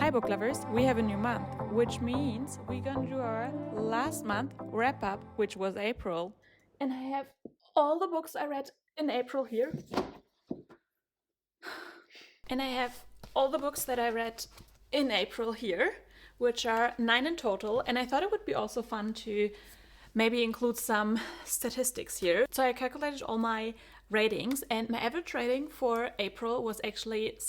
Hi book lovers, we have a new month, which means we're gonna do our last month wrap up, which was April. And I have all the books I read in April here. And I have all the books that I read in April here, which are 9 in total. And I thought it would be also fun to maybe include some statistics here. So I calculated all my ratings, and my average rating for April was actually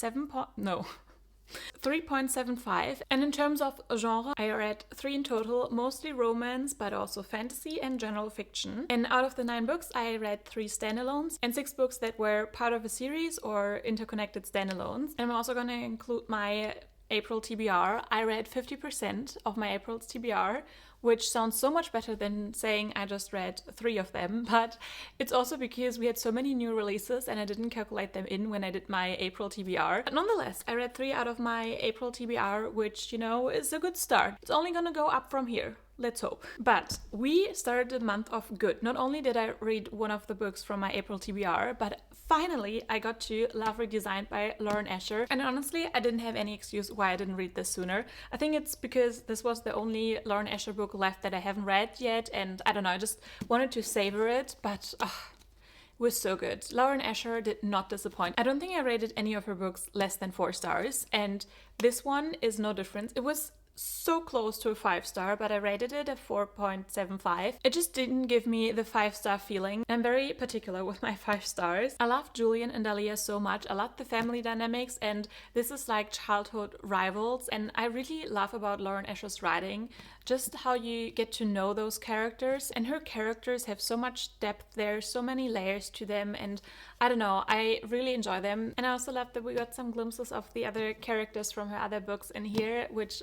3.75. And in terms of genre, I read 3 in total, mostly romance, but also fantasy and general fiction. And out of the 9 books, I read 3 standalones and 6 books that were part of a series or interconnected standalones. And I'm also going to include my April TBR. I read 50% of my April's TBR, which sounds so much better than saying I just read 3 of them, but it's also because we had so many new releases and I didn't calculate them in when I did my April TBR. But nonetheless, I read 3 out of my April TBR, which, you know, is a good start. It's only gonna go up from here. Let's hope. But we started the month off good. Not only did I read one of the books from my April TBR, but finally I got to Love Redesigned by Lauren Asher. And honestly, I didn't have any excuse why I didn't read this sooner. I think it's because this was the only Lauren Asher book left that I haven't read yet. And I don't know, I just wanted to savor it, but it was so good. Lauren Asher did not disappoint. I don't think I rated any of her books less than 4 stars. And this one is no different. It was so close to a 5-star, but I rated it a 4.75. It just didn't give me the 5-star feeling. I'm very particular with my 5 stars. I love Julian and Dahlia so much. I love the family dynamics, and this is like childhood rivals. And I really love about Lauren Asher's writing just how you get to know those characters, and her characters have so much depth there, so many layers to them, and I don't know, I really enjoy them. And I also love that we got some glimpses of the other characters from her other books in here, which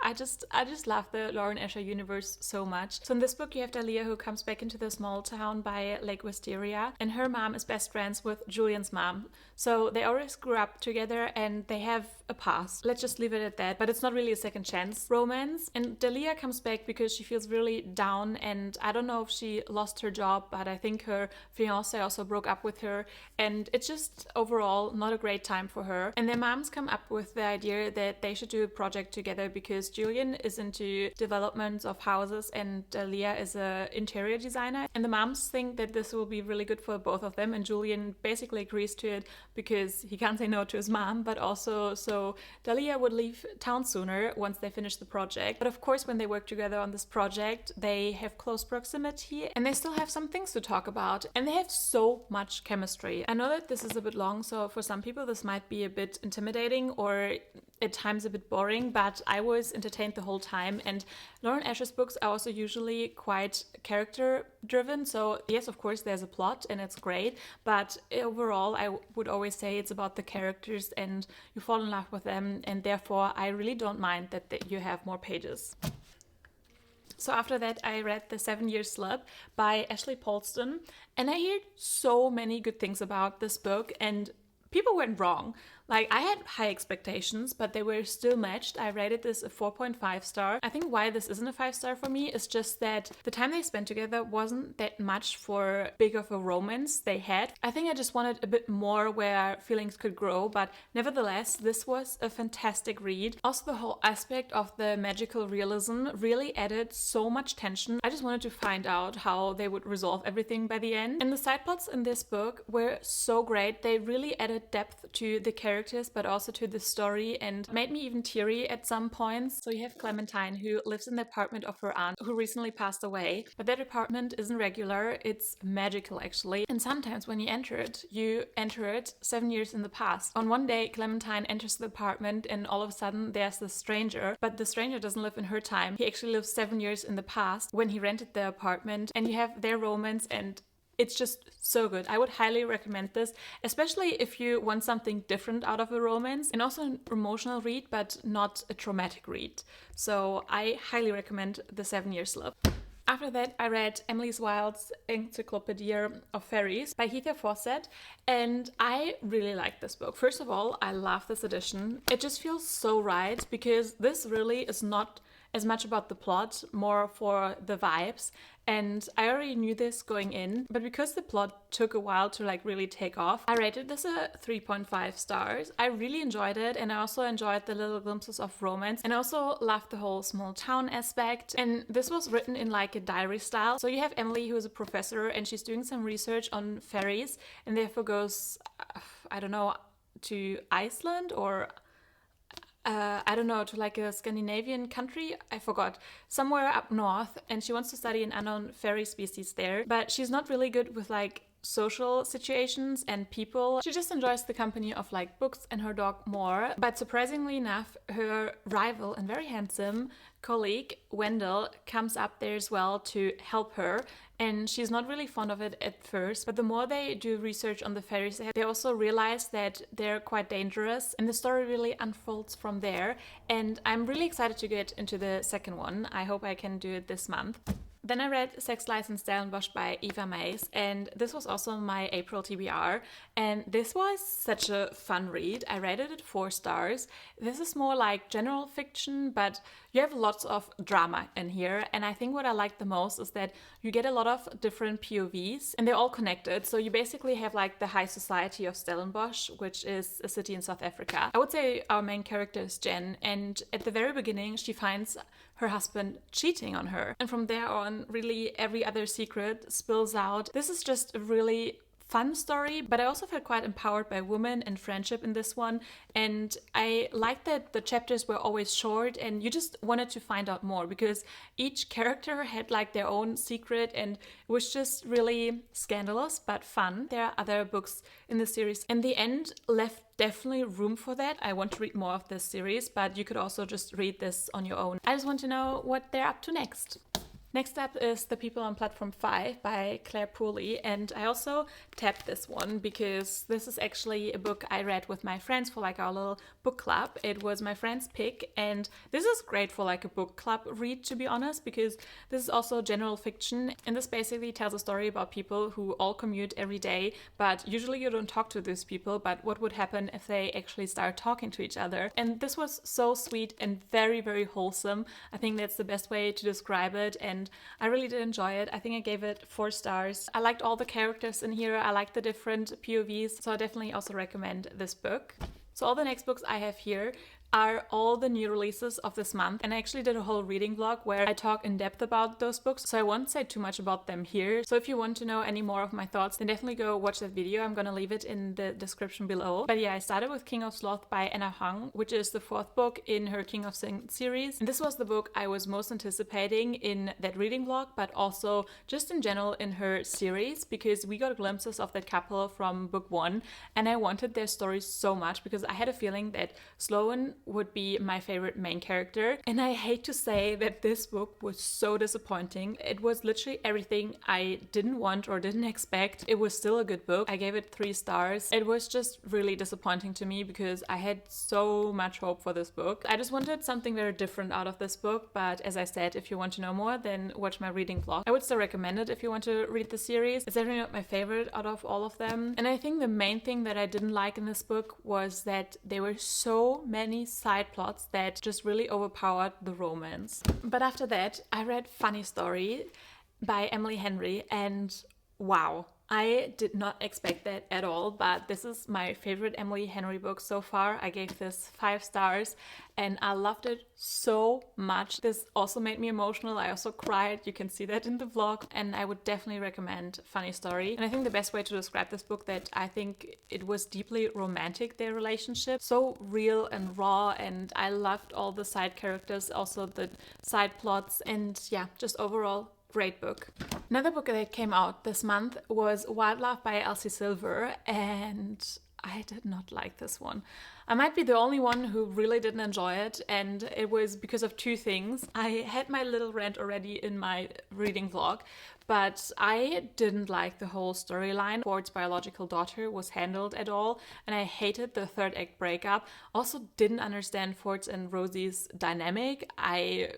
I just love the Lauren Asher universe so much. So in this book you have Dahlia, who comes back into the small town by Lake Wisteria, and her mom is best friends with Julian's mom. So they always grew up together and they have a past. Let's just leave it at that, but it's not really a second chance romance. And Dahlia comes back because she feels really down, and I don't know if she lost her job, but I think her fiancé also broke up with her, and it's just overall not a great time for her. And their moms come up with the idea that they should do a project together because Julian is into developments of houses and Dahlia is an interior designer, and the moms think that this will be really good for both of them, and Julian basically agrees to it because he can't say no to his mom, but also so Dahlia would leave town sooner once they finish the project. But of course, when they work together on this project, they have close proximity and they still have some things to talk about, and they have so much chemistry. I know that this is a bit long, so for some people this might be a bit intimidating or at times a bit boring, but I was entertained the whole time. And Lauren Asher's books are also usually quite character driven, so yes, of course there's a plot and it's great, but overall I would always say it's about the characters and you fall in love with them, and therefore I really don't mind that you have more pages. So after that, I read The 7-Year Slub by Ashley Polston, and I heard so many good things about this book, and people went wrong. Like, I had high expectations, but they were still matched. I rated this a 4.5 star. I think why this isn't a 5-star for me is just that the time they spent together wasn't that much for big of a romance they had. I think I just wanted a bit more where feelings could grow, but nevertheless, this was a fantastic read. Also, the whole aspect of the magical realism really added so much tension. I just wanted to find out how they would resolve everything by the end. And the side plots in this book were so great. They really added depth to the characters, but also to the story, and made me even teary at some points. So you have Clementine, who lives in the apartment of her aunt, who recently passed away, but that apartment isn't regular, it's magical actually, and sometimes when you enter it 7 years in the past. On one day, Clementine enters the apartment and all of a sudden there's this stranger, but the stranger doesn't live in her time. He actually lives 7 years in the past when he rented the apartment, and you have their romance, and it's just so good. I would highly recommend this, especially if you want something different out of a romance, and also an emotional read, but not a traumatic read. So I highly recommend The 7-Year Slub. After that, I read Emily Wilde's Encyclopaedia of Faeries by Heather Fawcett, and I really like this book. First of all, I love this edition. It just feels so right, because this really is not as much about the plot, more for the vibes. And I already knew this going in, but because the plot took a while to like really take off, I rated this a 3.5 stars. I really enjoyed it, and I also enjoyed the little glimpses of romance, and I also loved the whole small town aspect. And this was written in like a diary style. So you have Emily, who is a professor, and she's doing some research on faeries, and therefore goes, I don't know, to Iceland or I don't know, to like a Scandinavian country, I forgot, somewhere up north, and she wants to study an unknown fairy species there, but she's not really good with like social situations and people. She just enjoys the company of like books and her dog more. But surprisingly enough, her rival and very handsome colleague, Wendell, comes up there as well to help her. And she's not really fond of it at first, but the more they do research on the fairies, they also realize that they're quite dangerous, and the story really unfolds from there. And I'm really excited to get into the second one. I hope I can do it this month. Then I read Sex, Lies and Stellenbosch by Eva Mays, and this was also my April TBR, and this was such a fun read. I rated it 4 stars. This is more like general fiction, but you have lots of drama in here, and I think what I like the most is that you get a lot of different POVs, and they're all connected. So you basically have like the high society of Stellenbosch, which is a city in South Africa. I would say our main character is Jen, and at the very beginning she finds her husband cheating on her, and from there on really every other secret spills out. This is just a really fun story, but I also felt quite empowered by women and friendship in this one, and I liked that the chapters were always short and you just wanted to find out more because each character had like their own secret, and it was just really scandalous but fun. There are other books in the series, and the end left definitely room for that. I want to read more of this series, but you could also just read this on your own. I just want to know what they're up to next. Next up is The People on Platform 5 by Claire Pooley, and I also tapped this one because this is actually a book I read with my friends for like our little book club. It was my friend's pick, and this is great for like a book club read, to be honest, because this is also general fiction, and this basically tells a story about people who all commute every day, but usually you don't talk to these people, but what would happen if they actually start talking to each other. And this was so sweet and very, very wholesome. I think that's the best way to describe it, and I really did enjoy it. I think I gave it 4 stars. I liked all the characters in here. I liked the different POVs, so I definitely also recommend this book. So all the next books I have here are all the new releases of this month, and I actually did a whole reading vlog where I talk in depth about those books, so I won't say too much about them here. So if you want to know any more of my thoughts, then definitely go watch that video. I'm gonna leave it in the description below. But yeah, I started with King of Sloth by Anna Hung, which is the 4th book in her King of Sin series, and this was the book I was most anticipating in that reading vlog, but also just in general in her series, because we got glimpses of that couple from book 1, and I wanted their stories so much because I had a feeling that Sloan would be my favorite main character. And I hate to say that this book was so disappointing. It was literally everything I didn't want or didn't expect. It was still a good book. I gave it 3 stars. It was just really disappointing to me because I had so much hope for this book. I just wanted something very different out of this book, but as I said, if you want to know more, then watch my reading vlog. I would still recommend it if you want to read the series. It's definitely not my favorite out of all of them. And I think the main thing that I didn't like in this book was that there were so many side plots that just really overpowered the romance. But after that, I read Funny Story by Emily Henry, and wow, I did not expect that at all, but this is my favorite Emily Henry book so far. I gave this 5 stars and I loved it so much. This also made me emotional. I also cried. You can see that in the vlog, and I would definitely recommend Funny Story. And I think the best way to describe this book, that I think it was deeply romantic, their relationship. So real and raw, and I loved all the side characters, also the side plots, and yeah, just overall great book. Another book that came out this month was Wilde by Elsie Silver, and I did not like this one. I might be the only one who really didn't enjoy it, and it was because of 2 things. I had my little rant already in my reading vlog, but I didn't like the whole storyline. Ford's biological daughter was handled at all, and I hated the 3rd act breakup. Also didn't understand Ford's and Rosie's dynamic. I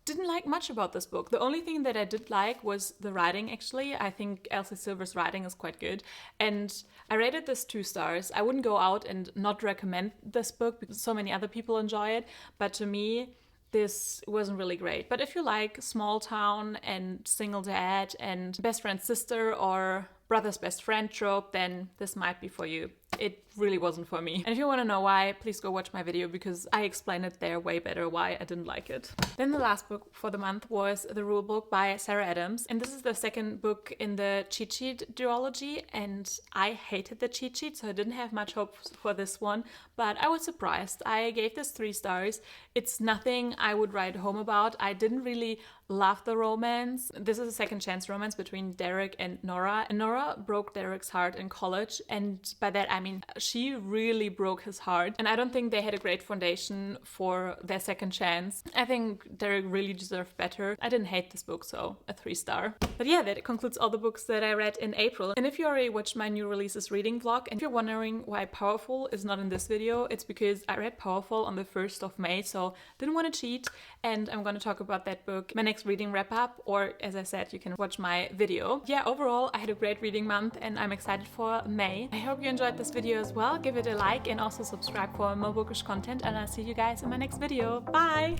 didn't like much about this book. The only thing that I did like was the writing, actually. I think Elsie Silver's writing is quite good, and I rated this 2 stars. I wouldn't go out and not recommend this book because so many other people enjoy it, but to me, this wasn't really great. But if you like small town and single dad and best friend's sister or brother's best friend trope, then this might be for you. It really wasn't for me. And if you want to know why, please go watch my video because I explain it there way better why I didn't like it. Then the last book for the month was The Rule Book by Sarah Adams. And this is the second book in the cheat sheet duology, and I hated the cheat sheet, so I didn't have much hope for this one, but I was surprised. I gave this 3 stars. It's nothing I would write home about. I didn't really love the romance. This is a second chance romance between Derek and Nora. And Nora broke Derek's heart in college, and by that I mean she really broke his heart. And I don't think they had a great foundation for their second chance. I think Derek really deserved better. I didn't hate this book, so a 3 star. But yeah, that concludes all the books that I read in April. And if you already watched my new releases reading vlog, and if you're wondering why Powerful is not in this video, it's because I read Powerful on the 1st of May, so didn't want to cheat, and I'm going to talk about that book my next reading wrap up, or as I said, you can watch my video. Yeah, overall I had a great reading month and I'm excited for May. I hope you enjoyed this video as well. Give it a like and also subscribe for more bookish content, and I'll see you guys in my next video. Bye!